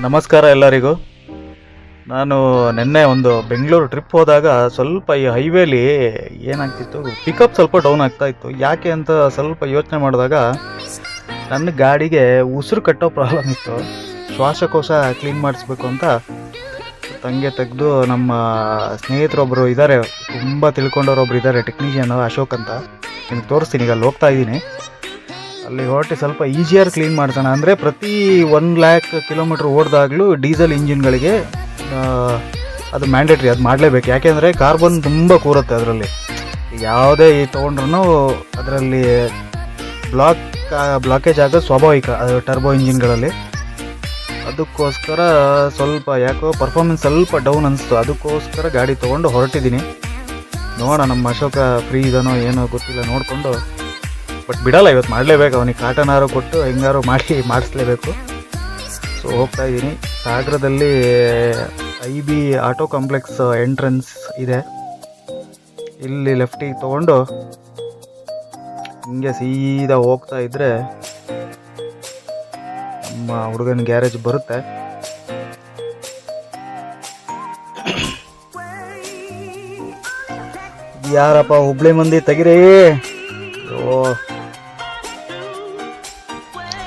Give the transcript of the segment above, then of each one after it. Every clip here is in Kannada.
ನಮಸ್ಕಾರ ಎಲ್ಲರಿಗೂ. ನಾನು ನಿನ್ನೆ ಒಂದು ಬೆಂಗಳೂರು ಟ್ರಿಪ್ ಹೋದಾಗ ಸ್ವಲ್ಪ ಈ ಹೈವೇಲಿ ಏನಾಗ್ತಿತ್ತು, ಪಿಕಪ್ ಸ್ವಲ್ಪ ಡೌನ್ ಆಗ್ತಾ ಇತ್ತು. ಯಾಕೆ ಅಂತ ಸ್ವಲ್ಪ ಯೋಚನೆ ಮಾಡಿದಾಗ ನನ್ನ ಗಾಡಿಗೆ ಉಸಿರು ಕಟ್ಟೋ ಪ್ರಾಬ್ಲಮ್ ಇತ್ತು. ಶ್ವಾಸಕೋಶ ಕ್ಲೀನ್ ಮಾಡಿಸ್ಬೇಕು ಅಂತ ತಂಗೆ ತೆಗೆದು ನಮ್ಮ ಸ್ನೇಹಿತರೊಬ್ಬರು ಇದ್ದಾರೆ, ತುಂಬ ತಿಳ್ಕೊಂಡವ್ರೊಬ್ರು ಇದ್ದಾರೆ, ಟೆಕ್ನಿಷಿಯನ್ ಅಶೋಕ್ ಅಂತ. ನಿಮ್ಗೆ ತೋರಿಸ್ತೀನಿ, ಈಗ ಅಲ್ಲಿ ಹೋಗ್ತಾ ಇದ್ದೀನಿ. ಅಲ್ಲಿ ಹೊರಟಿ ಸ್ವಲ್ಪ ಈಸಿಯರ್ ಕ್ಲೀನ್ ಮಾಡ್ಸೋಣ ಅಂದರೆ ಪ್ರತಿ 1,00,000 ಕಿಲೋಮೀಟ್ರ್ ಓಡಿದಾಗಲೂ ಡೀಸೆಲ್ ಇಂಜಿನ್ಗಳಿಗೆ ಅದು ಮ್ಯಾಂಡೇಟ್ರಿ, ಅದು ಮಾಡಲೇಬೇಕು. ಯಾಕೆಂದರೆ ಕಾರ್ಬನ್ ತುಂಬ ಕೂರುತ್ತೆ ಅದರಲ್ಲಿ. ಯಾವುದೇ ತೊಗೊಂಡ್ರೂ ಅದರಲ್ಲಿ ಬ್ಲಾಕೇಜ್ ಆಗೋದು ಸ್ವಾಭಾವಿಕ, ಅದು ಟರ್ಬೋ ಇಂಜಿನ್ಗಳಲ್ಲಿ. ಅದಕ್ಕೋಸ್ಕರ ಸ್ವಲ್ಪ ಯಾಕೋ ಪರ್ಫಾರ್ಮೆನ್ಸ್ ಸ್ವಲ್ಪ ಡೌನ್ ಅನಿಸ್ತು. ಅದಕ್ಕೋಸ್ಕರ ಗಾಡಿ ತೊಗೊಂಡು ಹೊರಟಿದ್ದೀನಿ. ನೋಡೋಣ ನಮ್ಮ ಅಶೋಕ ಫ್ರೀ ಇದನೋ ಏನೋ ಗೊತ್ತಿಲ್ಲ, ನೋಡಿಕೊಂಡು. ಬಟ್ ಬಿಡಲ್ಲ, ಇವತ್ತು ಮಾಡಲೇಬೇಕು. ಅವನಿಗೆ ಕಾಟನಾರು ಕೊಟ್ಟು ಹೆಂಗಾರು ಮಾಡಿಸ್ಲೇಬೇಕು. ಸೊ ಹೋಗ್ತಾ ಇದ್ದೀನಿ. ಸಾಗರದಲ್ಲಿ IB ಆಟೋ ಕಾಂಪ್ಲೆಕ್ಸ್ ಎಂಟ್ರೆನ್ಸ್ ಇದೆ, ಇಲ್ಲಿ ಲೆಫ್ಟಿಗೆ ತೊಗೊಂಡು ಹಿಂಗೆ ಸೀದಾ ಹೋಗ್ತಾ ಇದ್ದರೆ ನಮ್ಮ ಹುಡುಗನ ಗ್ಯಾರೇಜ್ ಬರುತ್ತೆ. ಯಾರಪ್ಪ ಹುಬ್ಳಿ ಮಂದಿ ತೆಗಿರೇ.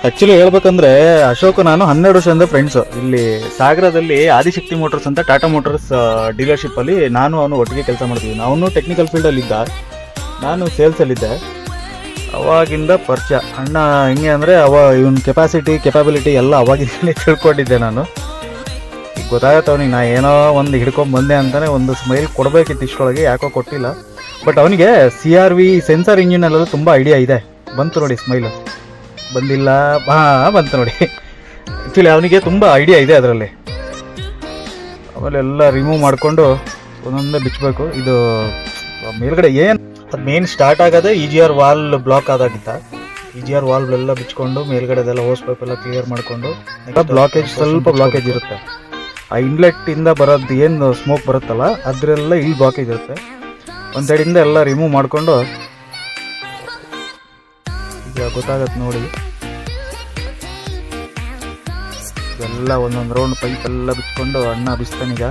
ಆ್ಯಕ್ಚುಲಿ ಹೇಳ್ಬೇಕಂದ್ರೆ ಅಶೋಕ್ ನಾನು 12 ವರ್ಷದಿಂದ ಫ್ರೆಂಡ್ಸು. ಇಲ್ಲಿ ಸಾಗರದಲ್ಲಿ ಆದಿಶಕ್ತಿ ಮೋಟರ್ಸ್ ಅಂತ ಟಾಟಾ ಮೋಟರ್ಸ್ ಡೀಲರ್ಶಿಪ್ಪಲ್ಲಿ ನಾನು ಅವನು ಒಟ್ಟಿಗೆ ಕೆಲಸ ಮಾಡ್ತಿದ್ದೀನಿ. ಅವನು ಟೆಕ್ನಿಕಲ್ ಫೀಲ್ಡಲ್ಲಿದ್ದ, ನಾನು ಸೇಲ್ಸಲ್ಲಿದ್ದೆ. ಅವಾಗಿಂದ ಪರಿಚಯ. ಅಣ್ಣ ಹೆಂಗೆ ಅಂದರೆ ಇವನ ಕೆಪಾಬಿಲಿಟಿ ಎಲ್ಲ ಅವಾಗಿಂದಲೇ ತಿಳ್ಕೊಂಡಿದ್ದೆ ನಾನು. ಈಗ ಗೊತ್ತಾಗತ್ತೆ ಅವನಿಗೆ, ನಾ ಏನೋ ಒಂದು ಹಿಡ್ಕೊಂಡು ಬಂದೆ ಅಂತಲೇ ಒಂದು ಸ್ಮೈಲ್ ಕೊಡಬೇಕಿತ್ತು ಇಷ್ಟೊಳಗೆ, ಯಾಕೋ ಕೊಟ್ಟಿಲ್ಲ. ಬಟ್ ಅವನಿಗೆ CRV ಸೆನ್ಸರ್ ಇಂಜಿನಲ್ಲೆಲ್ಲ ತುಂಬ ಐಡಿಯಾ ಇದೆ. ಬಂತು ನೋಡಿ ಸ್ಮೈಲು, ಬಂದಿಲ್ಲ, ಬಂತು ನೋಡಿ. ಆ್ಯಕ್ಚುಲಿ ಅವನಿಗೆ ತುಂಬ ಐಡಿಯಾ ಇದೆ ಅದರಲ್ಲಿ. ಆಮೇಲೆ ಎಲ್ಲ ರಿಮೂವ್ ಮಾಡಿಕೊಂಡು ಒಂದೊಂದೇ ಬಿಚ್ಚಬೇಕು. ಇದು ಮೇಲ್ಗಡೆ ಏನು ಅದು ಮೇನ್ ಸ್ಟಾರ್ಟ್ ಆಗೋದೇ EGR ವಾಲ್ ಬ್ಲಾಕ್ ಆದಾಗಿತ್ತ. EGR ವಾಲ್ವ್ ಎಲ್ಲ ಬಿಚ್ಕೊಂಡು ಮೇಲ್ಗಡೆದೆಲ್ಲ ಹೋಸ್ ಪೈಪ್ ಎಲ್ಲ ಕ್ಲಿಯರ್ ಮಾಡಿಕೊಂಡು, ಸ್ವಲ್ಪ ಬ್ಲಾಕೇಜ್ ಇರುತ್ತೆ. ಆ ಇನ್ಲೆಟ್ಟಿಂದ ಬರೋದು ಏನು ಸ್ಮೋಕ್ ಬರುತ್ತಲ್ಲ ಅದರೆಲ್ಲ ಇಲ್ಲಿ ಬ್ಲಾಕೇಜ್ ಇರುತ್ತೆ. ಒಂದು ಸೈಡಿಂದ ಎಲ್ಲ ರಿಮೂವ್ ಮಾಡಿಕೊಂಡು ಈಗ ಗೊತ್ತಾಗತ್ತೆ ನೋಡಿ. ಎಲ್ಲ ಒಂದೊಂದು ರೌಂಡ್ ಪೈಪ್ ಎಲ್ಲ ಬಿಚ್ಕೊಂಡು ಅಣ್ಣ ಬಿಸ್ತಾನೀಗ.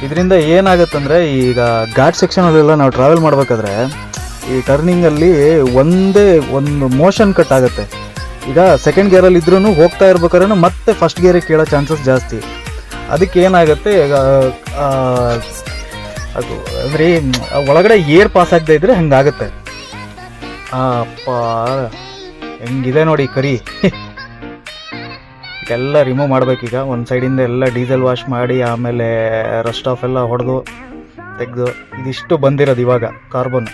ಇದರಿಂದ ಏನಾಗತ್ತಂದರೆ, ಈಗ ಘಾಟ್ ಸೆಕ್ಷನಲ್ಲೆಲ್ಲ ನಾವು ಟ್ರಾವೆಲ್ ಮಾಡಬೇಕಾದ್ರೆ ಈ ಟರ್ನಿಂಗಲ್ಲಿ ಒಂದು ಮೋಷನ್ ಕಟ್ ಆಗುತ್ತೆ. ಈಗ ಸೆಕೆಂಡ್ ಗೇರಲ್ಲಿ ಇದ್ರೂ ಹೋಗ್ತಾ ಇರ್ಬೇಕಾದ್ರೆ ಮತ್ತೆ ಫಸ್ಟ್ ಗೇರಿಗೆ ಕೇಳೋ ಚಾನ್ಸಸ್ ಜಾಸ್ತಿ. ಅದಕ್ಕೆ ಏನಾಗುತ್ತೆ, ಈಗ ಅದು ಅಂದರೆ ಒಳಗಡೆ ಏರ್ ಪಾಸ್ ಆಗದೆ ಇದ್ರೆ ಹಂಗಾಗುತ್ತೆ. ಅಪ್ಪ ಹೆಂಗಿದೆ ನೋಡಿ ಕರಿ. ಎಲ್ಲ ರಿಮೂವ್ ಮಾಡ್ಬೇಕೀಗ. ಒಂದು ಸೈಡಿಂದ ಎಲ್ಲ ಡೀಸೆಲ್ ವಾಶ್ ಮಾಡಿ ಆಮೇಲೆ ರಸ್ಟ್ ಆಫ್ ಎಲ್ಲ ಹೊಡೆದು ತೆಗೆದು ಇದಿಷ್ಟು ಬಂದಿರೋದು ಇವಾಗ ಕಾರ್ಬನ್.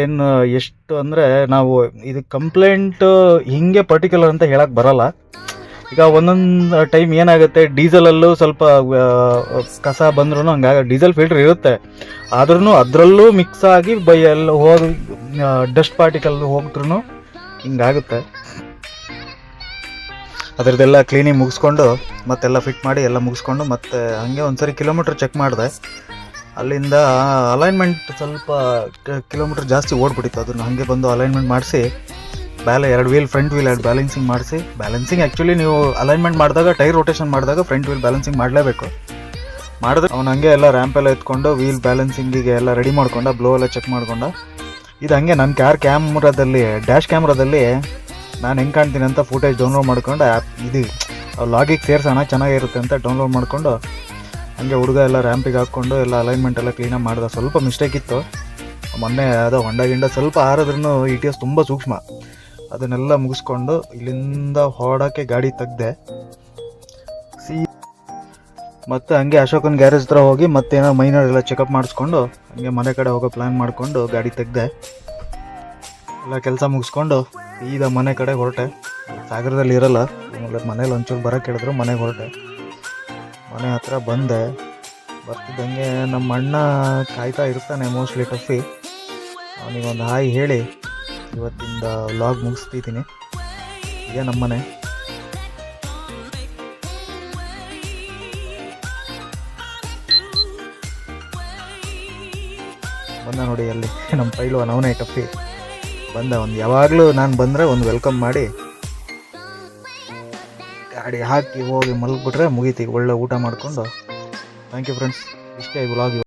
ಏನು ಎಷ್ಟು ಅಂದರೆ ನಾವು ಇದು ಕಂಪ್ಲೇಂಟ್ ಹಿಂಗೆ ಪರ್ಟಿಕ್ಯುಲರ್ ಅಂತ ಹೇಳಕ್ಕೆ ಬರಲ್ಲ. ಈಗ ಒಂದೊಂದು ಟೈಮ್ ಏನಾಗುತ್ತೆ, ಡೀಸೆಲಲ್ಲೂ ಸ್ವಲ್ಪ ಕಸ ಬಂದ್ರೂ ಹಂಗಾಗಿ ಡೀಸೆಲ್ ಫಿಲ್ಟರ್ ಇರುತ್ತೆ, ಆದ್ರೂ ಅದರಲ್ಲೂ ಮಿಕ್ಸ್ ಆಗಿ ಎಲ್ಲ ಹೋಗಿ ಡಸ್ಟ್ ಪಾರ್ಟಿಕಲ್ ಹೋಗ್ದ್ರೂ ಹಿಂಗಾಗುತ್ತೆ. ಅದರದ್ದೆಲ್ಲ ಕ್ಲೀನಿಂಗ್ ಮುಗಿಸ್ಕೊಂಡು ಮತ್ತೆಲ್ಲ ಫಿಟ್ ಮಾಡಿ ಎಲ್ಲ ಮುಗಿಸ್ಕೊಂಡು ಮತ್ತೆ ಹಾಗೆ ಒಂದ್ಸರಿ ಕಿಲೋಮೀಟ್ರ್ ಚೆಕ್ ಮಾಡಿದೆ. ಅಲ್ಲಿಂದ ಅಲೈನ್ಮೆಂಟ್ ಸ್ವಲ್ಪ ಕಿಲೋಮೀಟ್ರ್ ಜಾಸ್ತಿ ಓಡ್ಬಿಟ್ಟಿತ್ತು. ಅದನ್ನು ಹಾಗೆ ಬಂದು ಅಲೈನ್ಮೆಂಟ್ ಮಾಡಿಸಿ 2 ವೀಲ್ ಫ್ರಂಟ್ ವೀಲ್ ಬ್ಯಾಲೆನ್ಸಿಂಗ್ ಮಾಡಿಸಿ. ಬ್ಯಾಲೆನ್ಸಿಂಗ್ ಆ್ಯಕ್ಚುಲಿ ನೀವು ಅಲೈನ್ಮೆಂಟ್ ಮಾಡಿದಾಗ ಟೈರ್ ರೊಟೇಷನ್ ಮಾಡಿದಾಗ ಫ್ರಂಟ್ ವೀಲ್ ಬ್ಯಾಲೆನ್ಸಿಂಗ್ ಮಾಡಲೇಬೇಕು. ಮಾಡಿದ್ರೆ ಅವ್ನು ಹಂಗೆ ಎಲ್ಲ ರ್ಯಾಂಪೆಲ್ಲ ಎತ್ಕೊಂಡು ವೀಲ್ ಬ್ಯಾಲೆನ್ಸಿಂಗಿಗೆ ಎಲ್ಲ ರೆಡಿ ಮಾಡ್ಕೊಂಡ, ಬ್ಲೋ ಎಲ್ಲ ಚೆಕ್ ಮಾಡ್ಕೊಂಡ. ಇದು ಹಂಗೆ ನನ್ನ ಡ್ಯಾಶ್ ಕ್ಯಾಮ್ರಾದಲ್ಲಿ ನಾನು ಹೆಂಗೆ ಕಾಣ್ತೀನಿ ಅಂತ ಫುಟೇಜ್ ಡೌನ್ಲೋಡ್ ಮಾಡ್ಕೊಂಡು ಇದು ಲಾಗಿಗೆ ಸೇರಿಸೋಣ ಚೆನ್ನಾಗಿರುತ್ತೆ ಅಂತ ಡೌನ್ಲೋಡ್ ಮಾಡಿಕೊಂಡು ಹಂಗೆ ಹುಡುಗ ಎಲ್ಲ ರ್ಯಾಂಪಿಗೆ ಹಾಕ್ಕೊಂಡು ಎಲ್ಲ ಅಲೈನ್ಮೆಂಟ್ ಎಲ್ಲ ಕ್ಲೀನಾಗಿ ಮಾಡಿದೆ. ಸ್ವಲ್ಪ ಮಿಸ್ಟೇಕ್ ಇತ್ತು ಮೊನ್ನೆ, ಅದು ಹೊಂಡ ಸ್ವಲ್ಪ ಆರಿದ್ರೂ ETS ತುಂಬ ಸೂಕ್ಷ್ಮ. ಅದನ್ನೆಲ್ಲ ಮುಗಿಸ್ಕೊಂಡು ಇಲ್ಲಿಂದ ಹೊಡೋಕ್ಕೆ ಗಾಡಿ ತೆಗ್ದೆ. ಮತ್ತು ಹಂಗೆ ಅಶೋಕನ ಗ್ಯಾರೇಜ್ ಹತ್ರ ಹೋಗಿ ಮತ್ತೇನೋ ಮೈನರ್ ಎಲ್ಲ ಚೆಕಪ್ ಮಾಡಿಸ್ಕೊಂಡು ಹಂಗೆ ಮನೆ ಕಡೆ ಹೋಗೋ ಪ್ಲ್ಯಾನ್ ಮಾಡಿಕೊಂಡು ಗಾಡಿ ತೆಗ್ದೆ. ಎಲ್ಲ ಕೆಲಸ ಮುಗಿಸ್ಕೊಂಡು ಈಗ ಮನೆ ಕಡೆ ಹೊರಟೆ. ಸಾಗರದಲ್ಲಿ ಇರಲ್ಲ, ಮನೇಲಿ ಒಂಚೂರು ಬರೋಕ್ಕೆ ಹೇಳಿದ್ರು ಮನೆಗೆ ಹೊರಟೆ. ಮನೆ ಹತ್ರ ಬಂದೆ. ಬರ್ತಿದ್ದಂಗೆ ನಮ್ಮ ಅಣ್ಣ ಕಾಯ್ತಾ ಇರ್ತಾನೆ ಮೋಸ್ಟ್ಲಿ ಟಫಿ. ಅವನಿಗೊಂದು ಹಾಯ್ ಹೇಳಿ ಇವತ್ತಿಂದ ವ್ಲಾಗ್ ಮುಗಿಸ್ತಿದ್ದೀನಿ. ಈಗ ನಮ್ಮನೆ ಬಂದ ನೋಡಿ, ಅಲ್ಲಿ ನಮ್ಮ ಪೈಲ್ವಾನ್ ಅವನೇ ಟಫಿ. ಒಂದು ಯಾವಾಗಲೂ ನಾನು ಬಂದರೆ ಒಂದು ವೆಲ್ಕಮ್ ಮಾಡಿ ಗಾಡಿ ಹಾಕಿ ಹೋಗಿ ಮಲಗಿಬಿಟ್ರೆ ಮುಗೀತಿ, ಒಳ್ಳೆ ಊಟ ಮಾಡಿಕೊಂಡು. ಥ್ಯಾಂಕ್ ಯು ಫ್ರೆಂಡ್ಸ್, ಇಷ್ಟೇ ಈ ವ್ಲಾಗ್.